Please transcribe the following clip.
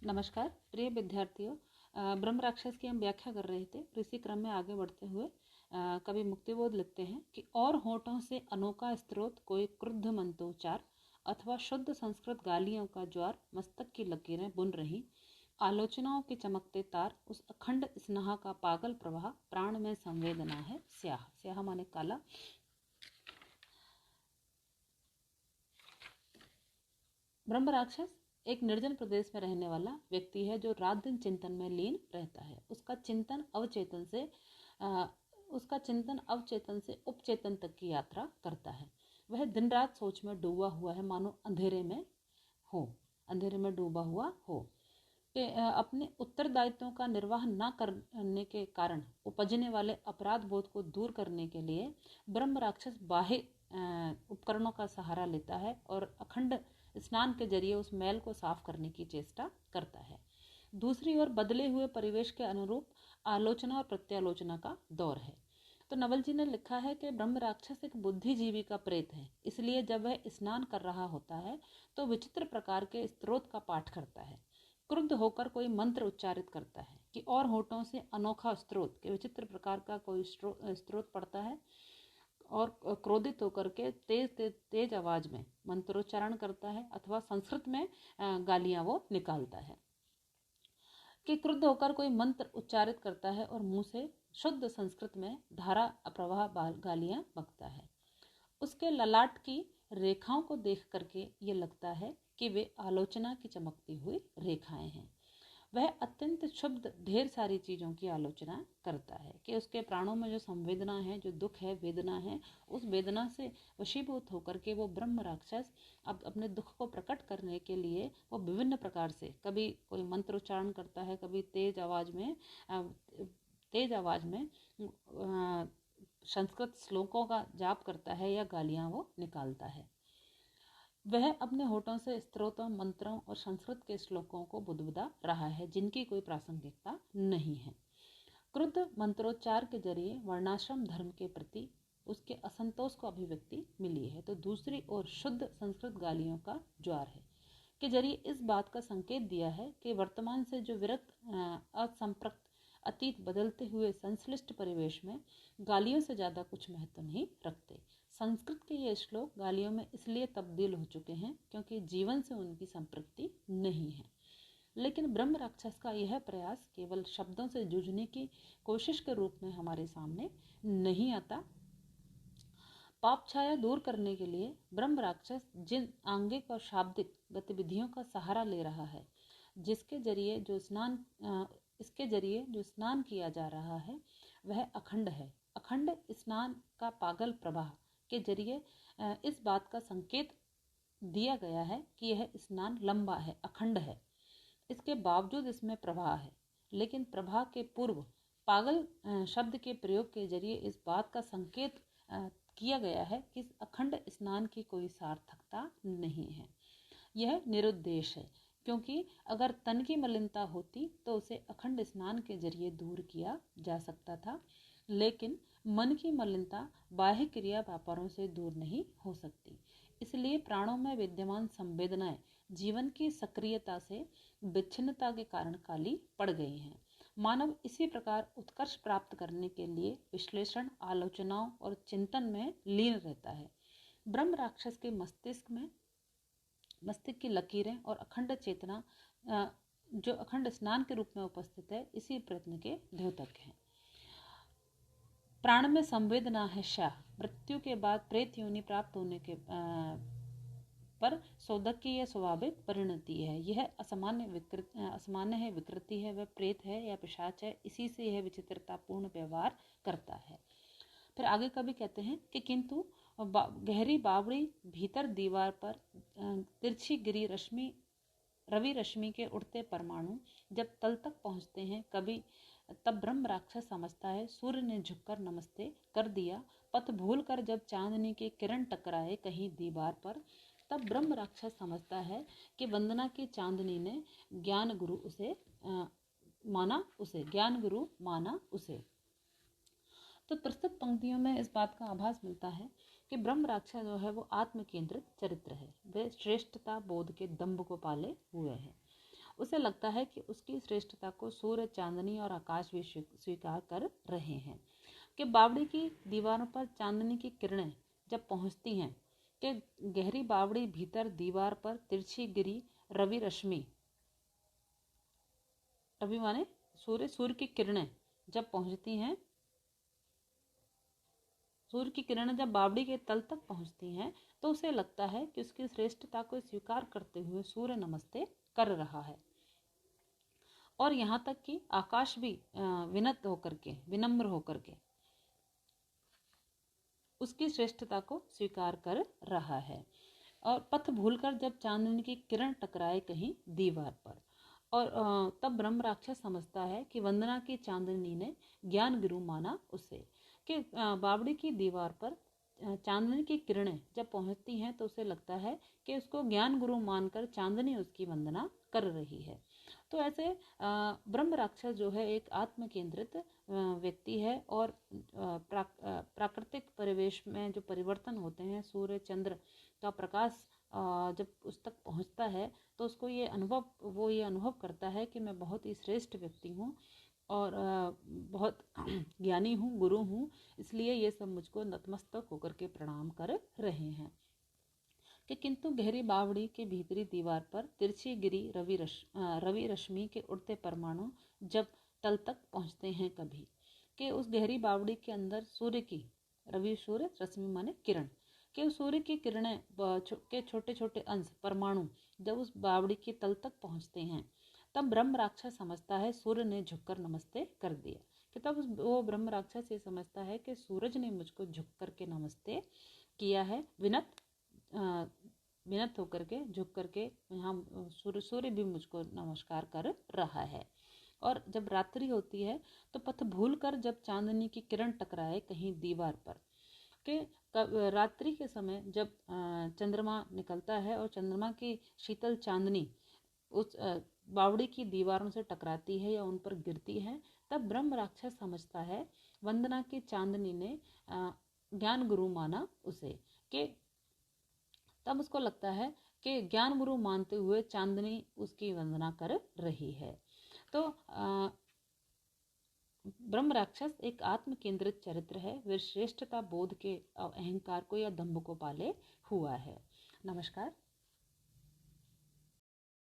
नमस्कार प्रिय विद्यार्थियों। ब्रह्म राक्षस की हम व्याख्या कर रहे थे। इसी क्रम में आगे बढ़ते हुए कवि मुक्तिबोध लिखते हैं कि और होठों से अनोखा स्त्रोत कोई क्रुद्ध मंत्रोच्चार अथवा शुद्ध संस्कृत गालियों का ज्वार मस्तक की लकीरें बुन रही, आलोचनाओं के चमकते तार, उस अखंड स्नेहा का पागल प्रवाह, प्राण में संवेदना है स्याह। स्याह माने काला। ब्रह्म राक्षस एक निर्जन प्रदेश में रहने वाला व्यक्ति है जो रात दिन चिंतन में लीन रहता है। उसका चिंतन अवचेतन से उपचेतन तक की यात्रा करता है। वह दिन रात सोच में डूबा हुआ है, मानो अंधेरे में डूबा हुआ हो। अपने उत्तरदायित्वों का निर्वाह न करने के कारण उपजने वाले अपराध बोध को दूर करने के लिए ब्रह्म राक्षस बाह्य उपकरणों का सहारा लेता है और अखंड स्नान के जरिए उस मैल को साफ करने की चेष्टा करता है। दूसरी ओर बदले हुए परिवेश के अनुरूप आलोचना और प्रत्यालोचना का दौर है। तो नवल जी ने लिखा है कि ब्रह्म राक्षस एक बुद्धिजीवी का प्रेत है, इसलिए जब वह स्नान कर रहा होता है तो विचित्र प्रकार के स्त्रोत का पाठ करता है। क्रुद्ध होकर कोई मंत्र उच्चारित करता है कि और होठों से अनोखा स्त्रोत के विचित्र प्रकार का कोई स्त्रोत पड़ता है और क्रोधित होकर के तेज आवाज में मंत्रोच्चारण करता है अथवा संस्कृत में गालियां वो निकालता है। कि क्रुद्ध होकर कोई मंत्र उच्चारित करता है और मुंह से शुद्ध संस्कृत में धारा अप्रवाह गालियां बकता है। उसके ललाट की रेखाओं को देख करके ये लगता है कि वे आलोचना की चमकती हुई रेखाएं हैं। वह अत्यंत क्षुब्ध ढेर सारी चीज़ों की आलोचना करता है कि उसके प्राणों में जो संवेदना है, जो दुख है, वेदना है, उस वेदना से वशीभूत होकर के वो ब्रह्म राक्षस अब अपने दुख को प्रकट करने के लिए वो विभिन्न प्रकार से कभी कोई मंत्रोच्चारण करता है, कभी तेज आवाज में संस्कृत श्लोकों का जाप करता है या गालियां वो निकालता है। वह अपने होठों से स्तोत्रों, मंत्रों और संस्कृत के श्लोकों को बुदबुदा रहा है जिनकी कोई प्रासंगिकता नहीं है। क्रुद्ध मंत्रोच्चार के जरिए वर्णाश्रम धर्म के प्रति उसके असंतोष को अभिव्यक्ति मिली है। तो दूसरी ओर शुद्ध संस्कृत गालियों का ज्वार है के जरिए इस बात का संकेत दिया है कि वर्तमान से जो विरक्त असंप्रक्त अतीत बदलते हुए संश्लिष्ट परिवेश में गालियों से ज़्यादा कुछ महत्व नहीं रखते। संस्कृत के ये श्लोक गालियों में इसलिए तब्दील हो चुके हैं क्योंकि जीवन से उनकी संपृक्ति नहीं है। लेकिन ब्रह्म राक्षस का यह प्रयास केवल शब्दों से जूझने की कोशिश के रूप में हमारे सामने नहीं आता। पाप छाया दूर करने के लिए ब्रह्म राक्षस जिन आंगिक और शाब्दिक गतिविधियों का सहारा ले रहा है, इसके जरिए जो स्नान किया जा रहा है वह अखंड है। अखंड स्नान का पागल प्रवाह के जरिए इस बात का संकेत दिया गया है कि यह स्नान लंबा है, अखंड है। इसके बावजूद इसमें प्रवाह है, लेकिन प्रवाह के पूर्व पागल शब्द के प्रयोग के जरिए इस बात का संकेत किया गया है कि इस अखंड स्नान की कोई सार्थकता नहीं है। यह निरुद्देश है, क्योंकि अगर तन की मलिनता होती तो उसे अखंड स्नान के जरिए दूर किया जा सकता था, लेकिन मन की मलिनता बाह्य क्रिया व्यापारों से दूर नहीं हो सकती। इसलिए प्राणों में विद्यमान संवेदनाएं जीवन की सक्रियता से विच्छिन्नता के कारण काली पड़ गई हैं। मानव इसी प्रकार उत्कर्ष प्राप्त करने के लिए विश्लेषण, आलोचनाओं और चिंतन में लीन रहता है। ब्रह्म राक्षस के मस्तिष्क की लकीरें और अखंड चेतना जो अखंड स्नान के रूप में उपस्थित है, इसी प्रयत्न के द्योतक हैं। प्राण में संवेदना है शाह। मृत्यु के बाद प्रेत योनि प्राप्त होने के पर सौदक की यह स्वाभाविक परिणति है। यह असामान्य है, विकृति है, वह प्रेत है या पिशाच है, इसी से यह विचित्रतापूर्ण व्यवहार करता है। फिर आगे कभी कहते हैं कि किंतु गहरी बावड़ी भीतर दीवार पर तिरछी गिरी रवि रश्मि के उड़ते परमाणु जब तल तक पहुंचते हैं, कभी तब ब्रह्म राक्षस समझता है सूर्य ने झुककर नमस्ते कर दिया। पथ भूल कर जब चांदनी की किरण टकराए कहीं दीवार पर, तब ब्रह्म राक्षस समझता है कि वंदना की चांदनी ने ज्ञान गुरु माना उसे। तो प्रस्तुत पंक्तियों में इस बात का आभास मिलता है कि ब्रह्म राक्षस जो है वो आत्म केंद्रित चरित्र है। वे श्रेष्ठता बोध के दंभ को पाले हुए हैं। उसे लगता है कि उसकी श्रेष्ठता को सूर्य, चांदनी और आकाश भी स्वीकार कर रहे हैं। कि बावड़ी की दीवारों पर चांदनी की किरणें जब पहुंचती हैं कि गहरी बावड़ी भीतर दीवार पर तिरछी गिरी रवि रश्मि, रवि माने सूर्य, सूर्य की किरणें जब पहुंचती हैं, सूर्य की किरणें जब बावड़ी के तल तक पहुंचती हैं तो उसे लगता है कि उसकी श्रेष्ठता को स्वीकार करते हुए सूर्य नमस्ते कर रहा है। और यहाँ तक कि आकाश भी विनम्र होकर के उसकी श्रेष्ठता को स्वीकार कर रहा है। और पथ भूलकर जब चांदनी की किरण टकराए कहीं दीवार पर, और तब ब्रह्म राक्षस समझता है कि वंदना की चांदनी ने ज्ञान गुरु माना उसे। कि बावड़ी की दीवार पर चांदनी की किरणें जब पहुंचती हैं तो उसे लगता है कि उसको ज्ञान गुरु मानकर चांदनी उसकी वंदना कर रही है। तो ऐसे ब्रह्म राक्षस जो है एक आत्म केंद्रित व्यक्ति है, और प्राकृतिक परिवेश में जो परिवर्तन होते हैं, सूर्य चंद्र का प्रकाश जब उस तक पहुंचता है तो उसको ये अनुभव करता है कि मैं बहुत ही श्रेष्ठ व्यक्ति हूँ और बहुत ज्ञानी हूँ, गुरु हूँ, इसलिए ये सब मुझको नतमस्तक होकर के प्रणाम कर रहे हैं। कि किंतु गहरी बावड़ी के भीतरी दीवार पर तिरछी गिरी रवि रश्मि के उड़ते परमाणु जब तल तक पहुँचते हैं कभी, कि उस गहरी बावड़ी के अंदर सूर्य रश्मि माने किरण, कि उस सूर्य की किरणें के छोटे छोटे अंश परमाणु जब उस बावड़ी के तल तक पहुँचते हैं तब ब्रह्म राक्षस समझता है सूर्य ने झुककर नमस्ते कर दिया। कि तब वो ब्रह्म राक्षस ये समझता है कि सूरज ने मुझको झुक करके नमस्ते किया है, विनत होकर के, झुक करके यहाँ सूर्य भी मुझको नमस्कार कर रहा है। और जब रात्रि होती है तो पथ भूल कर जब चांदनी की किरण टकराए कहीं दीवार पर, कि रात्रि के समय जब चंद्रमा निकलता है और चंद्रमा की शीतल चांदनी उस बावड़ी की दीवारों से टकराती है या उन पर गिरती है, तब ब्रह्म राक्षस समझता है वंदना की चांदनी ने ज्ञान गुरु माना उसे। कि तब उसको लगता है कि ज्ञान गुरु मानते हुए चांदनी उसकी वंदना कर रही है। तो ब्रह्म राक्षस एक आत्म केंद्रित चरित्र है, वे श्रेष्ठता बोध के अहंकार को या दंभ को पाले हुआ है। नमस्कार।